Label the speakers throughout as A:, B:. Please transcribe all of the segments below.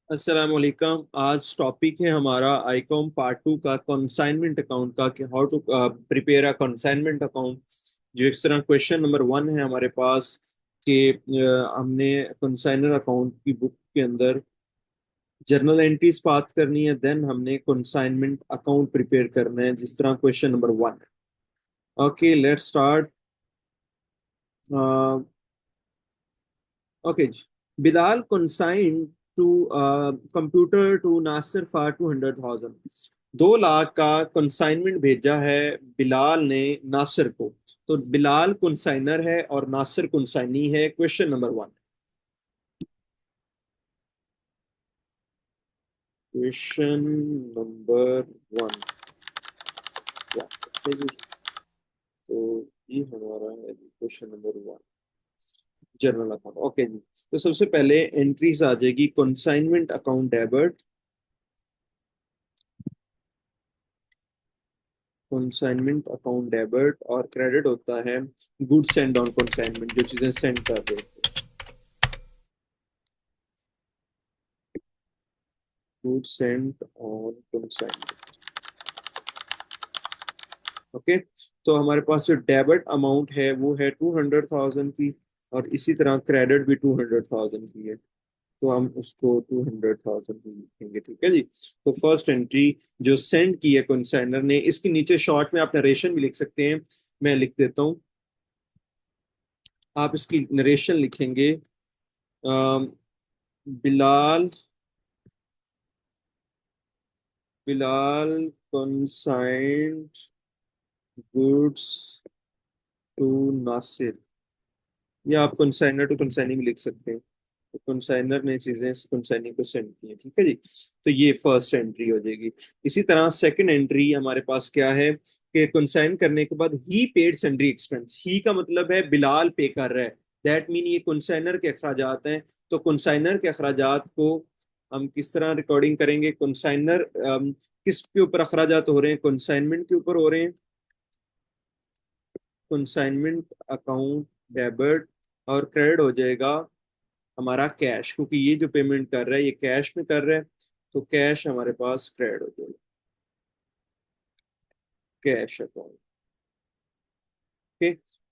A: अस्सलाम वालेकुम। आज टॉपिक है हमारा आईकॉम पार्ट 2 का कंसाइनमेंट अकाउंट का कि how to prepare a consignment account. जो इस तरह क्वेश्चन नंबर 1 है हमारे पास कि हमने कंसाइनर अकाउंट की बुक के अंदर जर्नल एंट्रीज बात करनी है, देन हमने कंसाइनमेंट अकाउंट प्रिपेयर करना है, जिस तरह क्वेश्चन नंबर 1 है। Okay, let's start. ओके जी। Bilal consigned to computer to Nasir for 200,000। 2 lakh का कंसाइनमेंट भेजा है बिलाल ने नासिर को। तो बिलाल कंसाइनर है और नासिर कंसाइनी है। Question number 1। Question number 1। Okay जी। तो ये हमारा है question number 1, general account. Okay जी। तो सबसे पहले एंट्रीज आ जाएगी consignment account debit. Consignment account debit और क्रेडिट होता है गुड्स सेंड ऑन कंसाइनमेंट, जो चीजें सेंड कर रहे होते हैं। Goods send on consignment. Okay. तो हमारे पास जो डेबिट अमाउंट है वो है 200,000 की, और इसी तरह क्रेडिट भी 200,000 की है। तो हम उसको 200,000 की लिखेंगे, ठीक है जी। तो फर्स्ट एंट्री जो सेंड की है कंसाइनर ने, इसके नीचे शॉर्ट में आप नरेशन भी लिख सकते हैं। मैं लिख देता हूँ, आप इसकी नरेशन लिखेंगे। Um, Bilal Bilal consigned goods to Nasir, या आप कंसाइनर टू कंसाइनी भी लिख सकते हैं। तो कंसाइनर ने चीजें कंसाइनी को सेंड की है, ठीक है जी। तो ये फर्स्ट एंट्री हो जाएगी। इसी तरह सेकंड एंट्री हमारे पास क्या है कि कंसाइन करने के बाद ही पेड सन्ड्री एक्सपेंस। ही का मतलब है बिलाल पे कर रहा है, दैट मीन ये कंसाइनर के अखराजात हैं। तो कंसाइनर के अखराजात को हम किस तरह रिकॉर्डिंग करेंगे? कंसाइनर किस के ऊपर अखराजात हो रहे हैं? कंसाइनमेंट के ऊपर हो रहे हैं। कंसाइनमेंट अकाउंट डेबिट, और क्रेडिट हो जाएगा हमारा कैश, क्योंकि ये जो पेमेंट कर रहा है ये कैश में कर रहा है। तो कैश हमारे पास क्रेडिट हो जाएगा, कैश अकाउंट। ओके।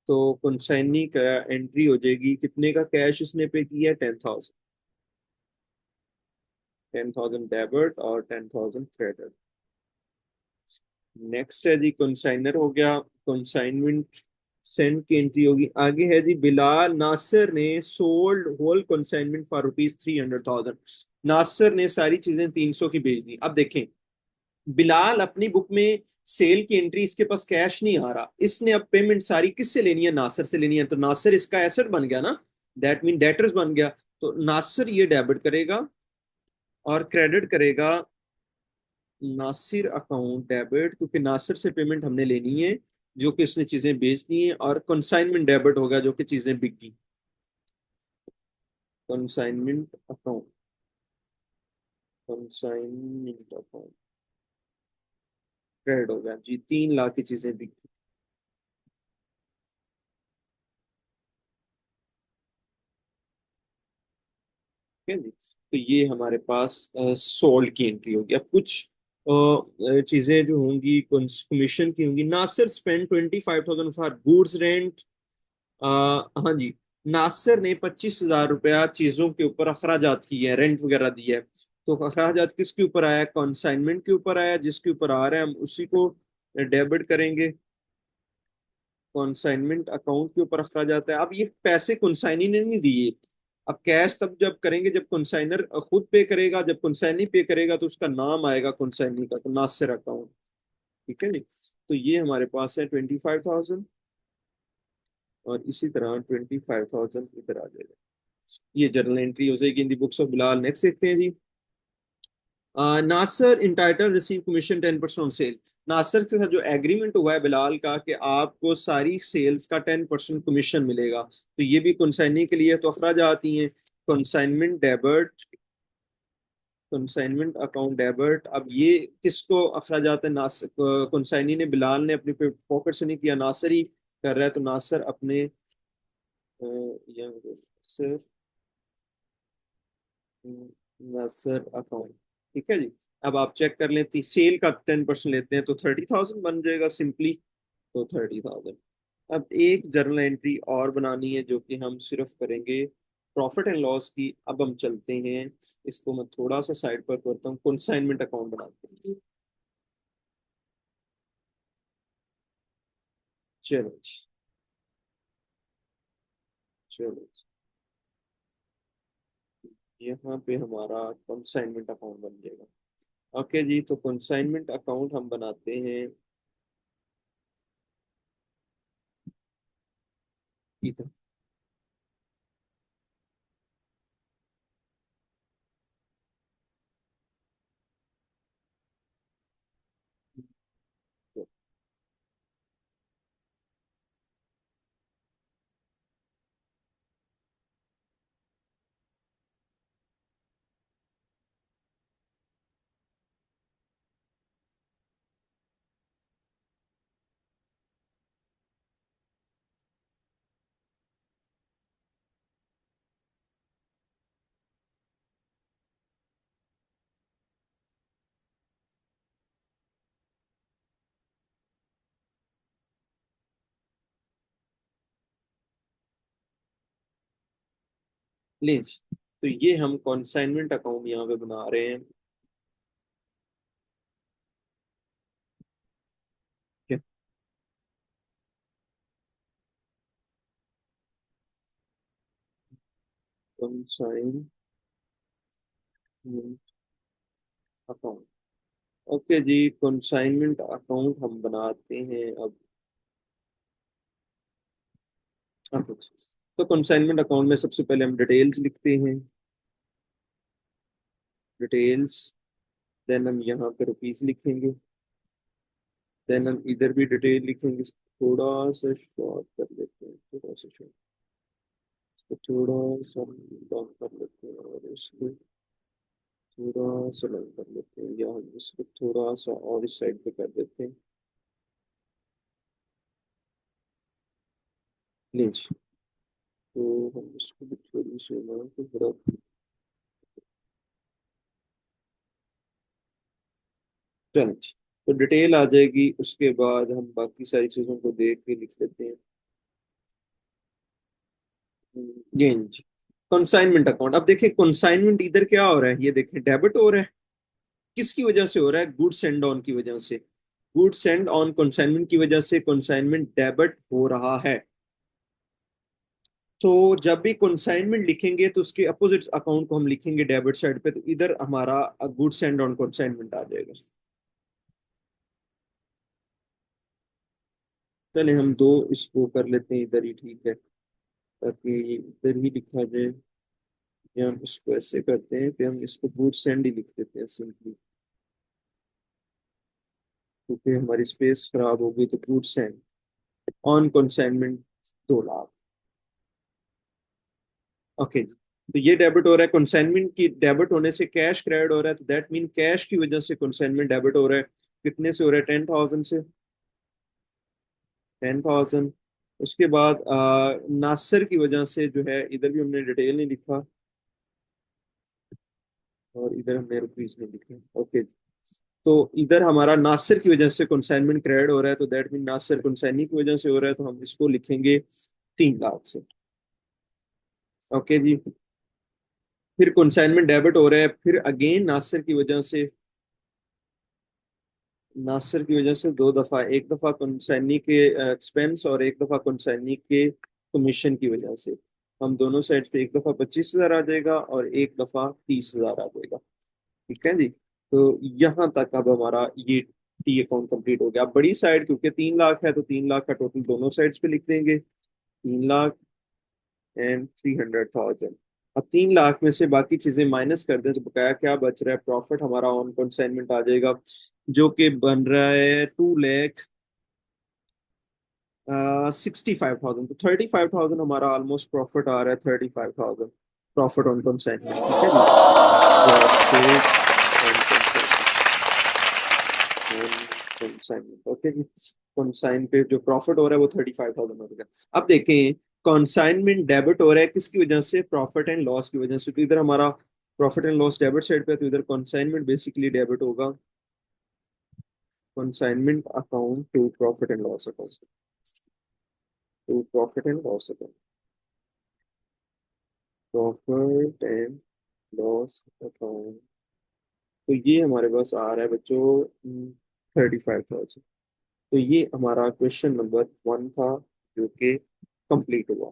A: तो कंसाइनी का एंट्री हो जाएगी, कितने का कैश इसने पे किया? 10,000। 10,000 डेबिट और 10,000 क्रेडिट। नेक्स्ट है जी, कंसाइनर हो गया। कंसाइनमेंट सेंड की एंट्री होगी। आगे है जी, बिलाल नासिर ने sold whole consignment for rupees 300,000। Nasir ने सारी चीजें 300 की बेच दी। अब देखें, बिलाल अपनी बुक में सेल की एंट्री, इसके पास कैश नहीं आ रहा, इसने अब पेमेंट सारी किससे लेनी है? नासिर से लेनी है। तो नासिर इसका एसेट बन गया ना, दैट मीन डेटर्स बन गया। तो नासिर ये डेबिट करेगा और क्रेडिट करेगा नासिर अकाउंट डेबिट, क्योंकि नासिर से पेमेंट हमने लेनी है जो कि उसने चीजें बेच दी हैं, और कंसाइनमेंट डेबिट होगा जो कि चीजें बिक गई। Consignment account, consignment account credit होगा जी, 3 लाख की चीजें बिक गई। ठीक है जी। तो ये हमारे पास सोल्ड की एंट्री होगी। अब कुछ चीजें जो होंगी कमीशन की होंगी। Nasir spend 25,000 for goods rent. हाँ जी। नासिर ने 25,000 रुपया चीजों के ऊपर अखराजात किए हैं, रेंट वगैरह दिया है। तो अखराजात किसके ऊपर आया? कंसाइनमेंट के ऊपर आया। जिसके ऊपर आ रहा है हम उसी को डेबिट करेंगे। कंसाइनमेंट अकाउंट के ऊपर अखराजात है। अब ये पैसे कंसाइनी ने नहीं दिए। अब कैश तब जब करेंगे जब कंसाइनर खुद पे करेगा, जब कंसाइनी पे करेगा तो उसका नाम आएगा कंसाइनी का, तो नासिर अकाउंट। ठीक है जी। तो ये हमारे पास है 25,000, और इसी तरह 25,000 इधर आ जाएगा। ये जर्नल एंट्री हो जाएगी in the books of Bilal. Next देखते हैं जी। Nasir entitled receive commission 10% on sale. Nasir के साथ जो एग्रीमेंट हुआ है बिलाल का कि आपको सारी सेल्स का 10% कमीशन मिलेगा, तो ये भी कंसाइनी के लिए तो अखराज आती हैं। Consignment debit, consignment account debit. अब ये किसको अखराज आते हैं? नासर कंसाइनी ने, बिलाल ने अपनी पॉकेट से नहीं किया, नासर ही कर रहा है। तो नासर अपने यहाँ सर नासिर अकाउंट। ठीक है जी। अब आप चेक कर लेते, सेल का 10% लेते हैं तो 30,000 बन जाएगा सिंपली। तो 30,000। अब एक जर्नल एंट्री और बनानी है जो कि हम सिर्फ करेंगे प्रॉफिट एंड लॉस की। अब हम चलते हैं, इसको मैं थोड़ा सा साइड पर करता हूँ, कंसाइनमेंट अकाउंट बनाते हैं। चलो जी, चलो जी। यहाँ पे हमारा कंसाइनमेंट अकाउंट बन जाएगा। ओके जी, तो कंसाइनमेंट अकाउंट हम बनाते हैं इधर। प्लीज, तो ये हम कंसाइनमेंट अकाउंट यहाँ पे बना रहे हैं। Consignment account. ओके जी, कंसाइनमेंट अकाउंट हम बनाते हैं अब। ओके, तो कंसाइनमेंट अकाउंट में सबसे पहले हम डिटेल्स लिखते हैं, डिटेल्स। देन हम यहाँ पे रुपीस लिखेंगे। देन हम इधर भी डिटेल लिखेंगे। थोड़ा सा शॉर्ट कर लेते हैं, थोड़ा सा शॉर्ट, इसको थोड़ा सा डाउन कर लेते हैं, और इसको थोड़ा सा डाउन कर लेते हैं, या हम इसको थोड़ा सा और इस साइड पे कर देते हैं। प्लीज, तो हम इसको भी थोड़ी सी ना तो थोड़ा। चलो जी, तो डिटेल आ जाएगी, उसके बाद हम बाकी सारी चीजों को देख के लिख लेते हैं। ये जी, कंसाइनमेंट अकाउंट। अब देखिए कंसाइनमेंट इधर क्या हो रहा है, ये देखिए डेबिट हो रहा है। किसकी वजह से हो रहा है? गुड्स सेंड ऑन की वजह से। गुड्स सेंड ऑन कंसाइनमेंट की वजह से कंसाइनमेंट डेबिट हो रहा है। तो जब भी कंसाइनमेंट लिखेंगे तो उसके अपोजिट अकाउंट को हम लिखेंगे डेबिट साइड पे, तो इधर हमारा गुड्स सेंड ऑन कंसाइनमेंट आ जाएगा। चले हम दो इसको कर लेते हैं इधर ही, ठीक है, ताकि इधर ही लिखा जाए। या हम इसको ऐसे करते हैं कि हम इसको गुड्स सेंड ही लिख देते हैं सिंपली, क्योंकि हमारी स्पेस खराब हो गई। तो goods send on consignment 2 lakh. Okay जी, तो ये डेबिट हो रहा है। कंसाइनमेंट की डेबिट होने से कैश क्रेडिट हो रहा है, तो दैट मीन कैश की वजह से कंसाइनमेंट डेबिट हो रहा है। कितने से हो रहा है? 10,000 से। 10,000। उसके बाद नासिर की वजह से जो है, इधर भी हमने डिटेल नहीं लिखा, और इधर हमने रुपीज नहीं लिखे। ओके, तो इधर हमारा नासिर की वजह से कंसाइनमेंट क्रेडिट हो रहा है, तो दैट मीन नासिर कंसाइनी की वजह से हो रहा है, तो हम इसको लिखेंगे 3 लाख से। ओके जी, फिर कंसाइनमेंट डेबिट हो रहा है, फिर अगेन नासिर की वजह से 2 दफा, एक दफा कंसाइनी के एक्सपेंस और एक दफा कंसाइनी के कमीशन की वजह से। हम दोनों साइड पे, एक दफा 25,000 आ जाएगा और एक दफा 30,000 आ जाएगा। ठीक है जी, तो यहाँ तक अब हमारा ये टी अकाउंट कंप्लीट हो गया। अब बड़ी साइड, क्योंकि 3 लाख है, तो 3 लाख का टोटल दोनों साइड्स पे लिख देंगे, 3,03,000। अब 3 लाख में से बाकी चीजें माइनस कर दें तो बकाया क्या बच रहा है? प्रॉफिट हमारा ऑन कंसाइनमेंट आ जाएगा, जो कि बन रहा है 2,65,000। तो 35,000 हमारा ऑलमोस्ट प्रॉफिट आ रहा है, 35,000 प्रॉफिट ऑन कंसाइनमेंट। ठीक है जी, प्रॉफिट ऑन कंसाइनमेंट। ओके जी, कंसाइन पे जो प्रॉफिट हो रहा है वो 35,000 हो गया। अब देखें, कंसाइनमेंट डेबिट हो रहा है किसकी वजह से? प्रॉफिट एंड लॉस की वजह से। तो इधर हमारा profit and loss debit side पे, तो इधर कंसाइनमेंट बेसिकली डेबिट होगा, consignment account to profit and loss account, to profit and loss account, profit and loss account. तो ये हमारे पास आ रहा है बच्चों 35,000। तो ये हमारा क्वेश्चन नंबर 1 था, जो कि कंप्लीट हुआ।